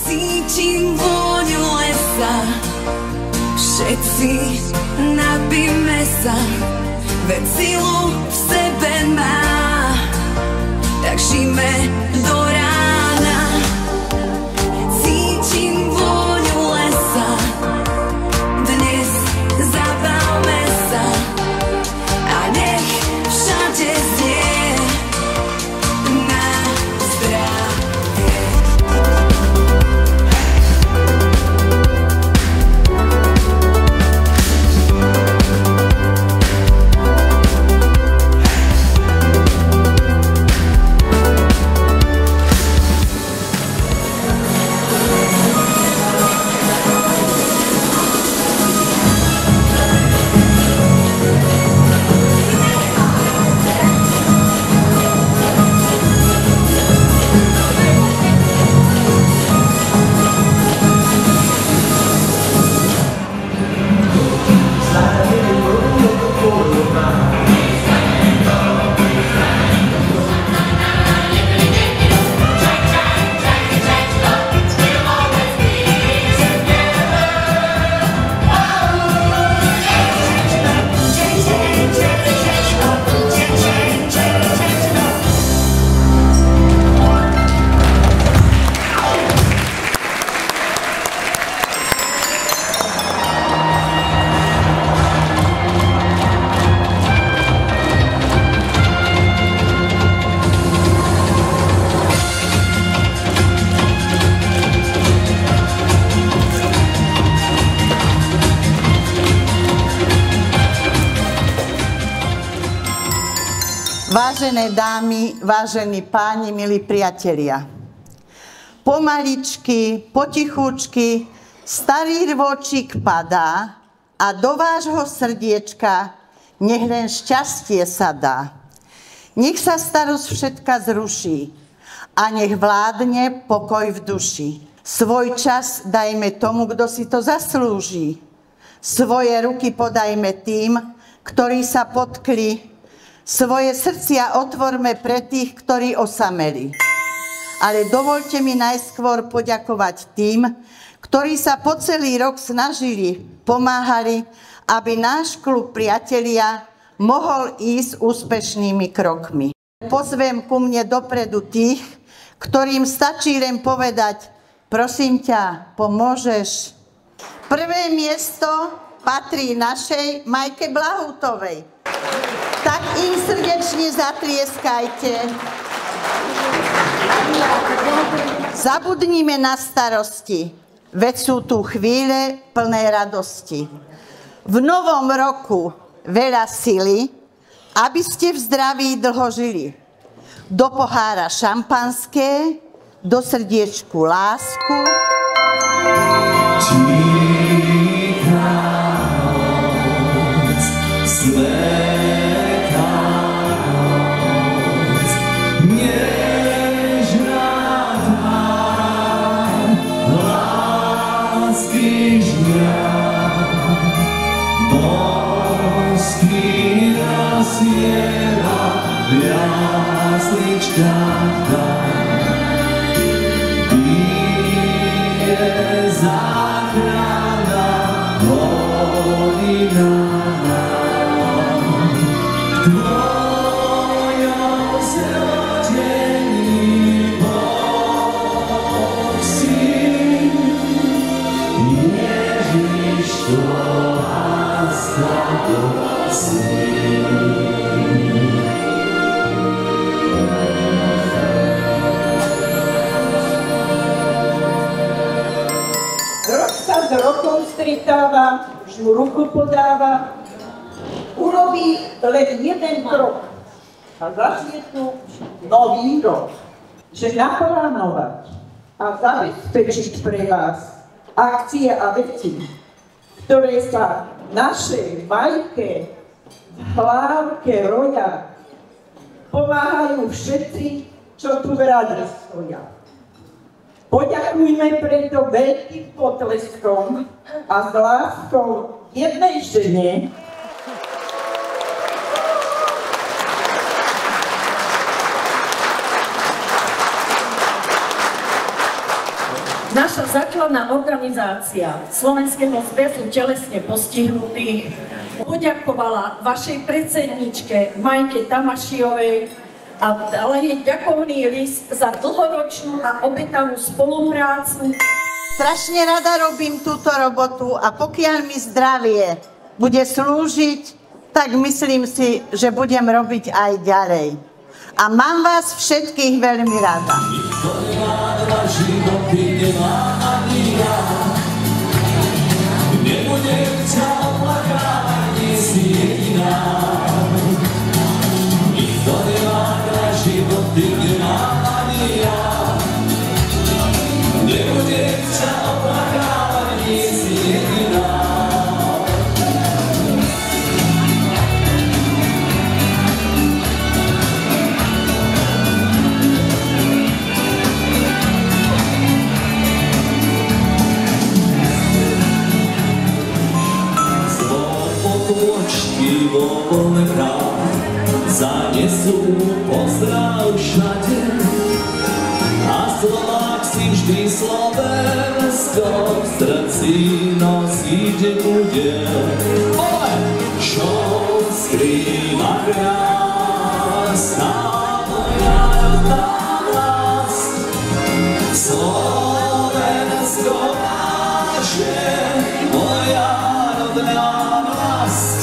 Cítim vôňu lesa, všetci napíme sa, veď silu v sebe má, tak žijme do rána. Cítim vôňu lesa, dnes zabavme sa a nech všade znie na zdravie. Vážené dámy, vážení páni, milí priatelia. Pomaličky, potichúčky, starý rôčik padá a do vášho srdiečka nech len šťastie sa dá. Nech sa starosť všetka zruší a nech vládne pokoj v duši. Svoj čas dajme tomu, kto si to zaslúži. Svoje ruky podajme tým, ktorí sa potkli. Svoje srdcia otvorme pre tých, ktorí osameli. Ale dovoľte mi najskôr poďakovať tým, ktorí sa po celý rok snažili, pomáhali, aby náš klub Priatelia mohol ísť úspešnými krokmi. Pozvem ku mne dopredu tých, ktorým stačí len povedať: prosím ťa, pomôžeš? Prvé miesto patrí našej Majke Blahutovej. Tak im srdečne zatlieskajte. Zabudnime na starosti, veď sú tu chvíle plné radosti. V novom roku veľa sily, aby ste v zdraví dlho žili. Do pohára šampanské, do srdiečku lásku. Stretáva, už mu ruku podáva, urobí len jeden krok a začne tu nový rok. Že naplánovať a zabezpečiť pre vás akcie a veci, ktoré sa našej Majke v hlávke roja, pomáhajú všetci, čo tu v rade stoja. Poďakujme preto veľkým potleskom a s láskou jednej žene, Naša základná organizácia Slovenského zväzu telesne postihnutých poďakovala vašej predsedničke Majke Tamašiovej a dala jej ďakovný list za dlhoročnú a obetavú spoluprácu. Strašne rada robím túto robotu a pokiaľ mi zdravie bude slúžiť, tak myslím si, že budem robiť aj ďalej. A mám vás všetkých veľmi rada. Nebudem ťa oplakávať, nie si jediná. Nikto nemá na život, ty nemá ani ja. Nebudem ťa oplakávať, nie si jediná. Potôčky vo vlnách zanesú pozdrav všade a Slovák si vždy Slovensko v srdci nosiť bude. Ale čo skrýva krásna moja rodná vlast, Slovensko naše, moja rodná vlast.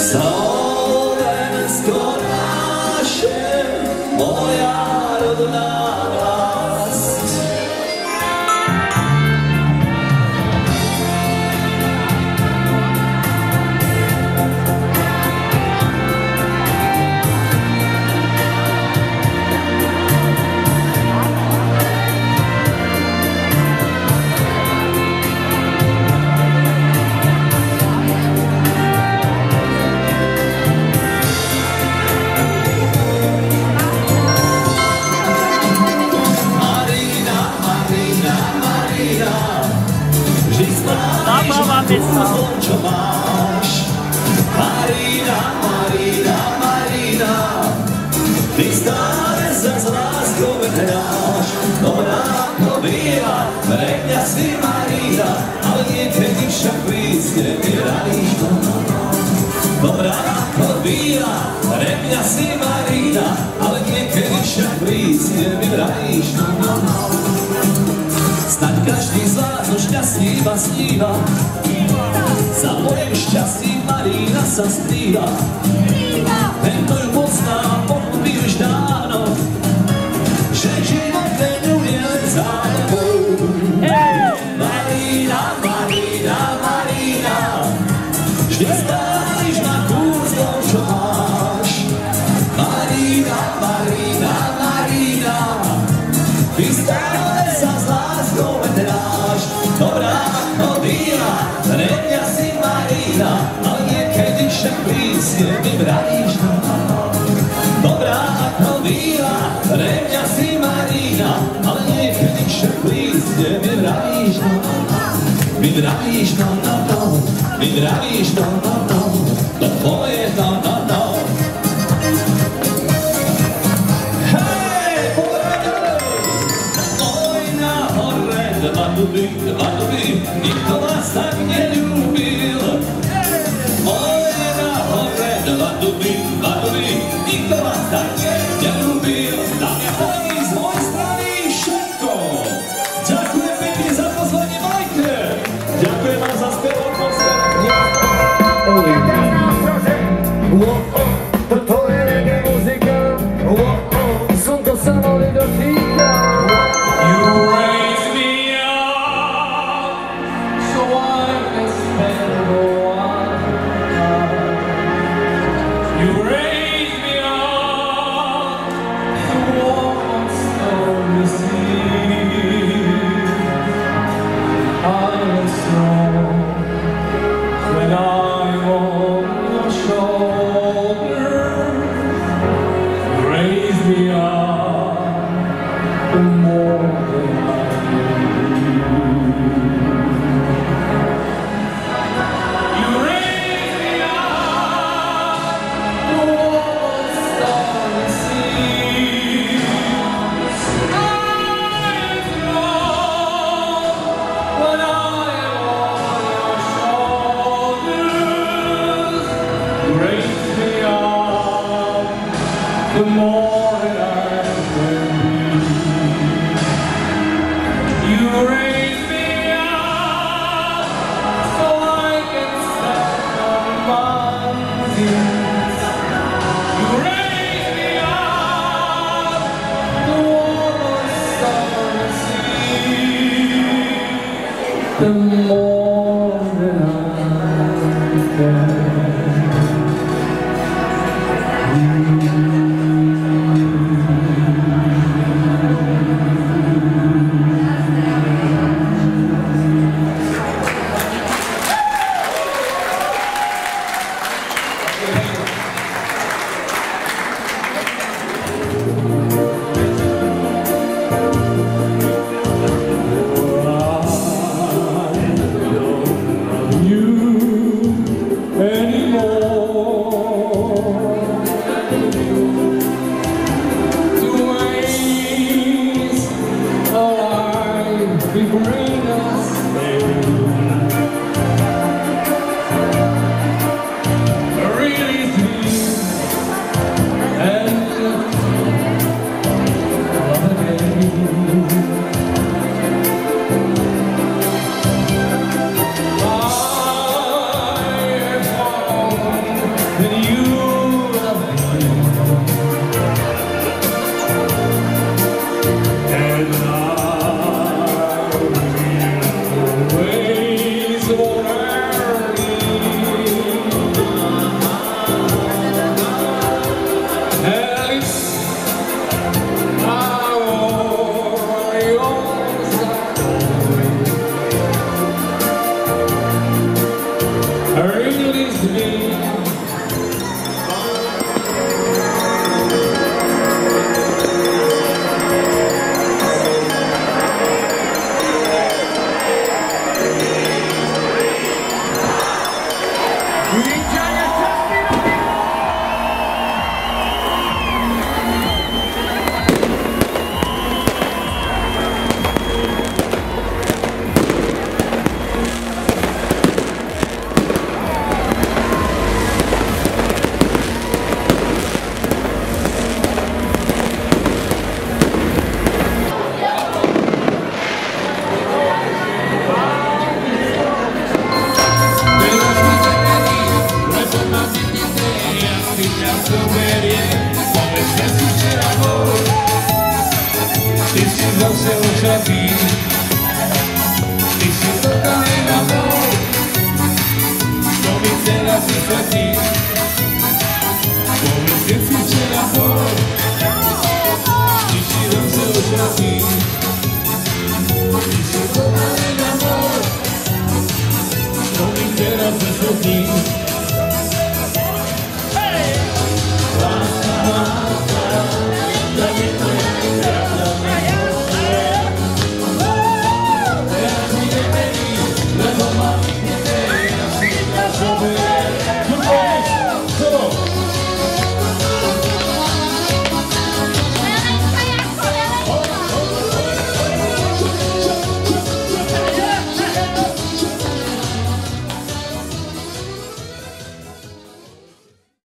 Slovensko naše, moja rodná vlast. Čo máš? Marina, Marina, Marina, ty stále sa s láskou hráš. Dobrá to býva, pre mňa si Marina, ale niekedy však prísne mi hrajíš. Dobrá to býva, pre mňa si Marina, ale niekedy však prísne mi hrajíš. Snaď každý z vás o šťastí iba sníva, za mojim šťastím Marina sa skrýva. Tento ju pozná, pochopí už dávno, že život neňuje len záľubou. Marina, Marina, Marina, vždy stáliš na kúzlo, čo máš. Marina, Marina, Marina, ty stále sa s láskou vedráš. Dobrá to býva, pre mňa si Marina, ale niekedy však prísne mi vravíš. Dobrá to býva, pre mňa si Marina, ale niekedy však prísne mi vravíš. Mi vravíš no, no, no, mi vravíš no, no, no, to tvoje no, no, no. Dva duby, nikto vás tak neľúbil. Moje nahore, dva duby, nikto vás tak neľúbil. Tam je pani z mojej strany všetko. Ďakujem pekne za pozvanie Majke. Ďakujem vám za spevok posled. Toto je reggae muzika, slnko sa mali dotýka. the more that I care. Não me queira ser sozinho.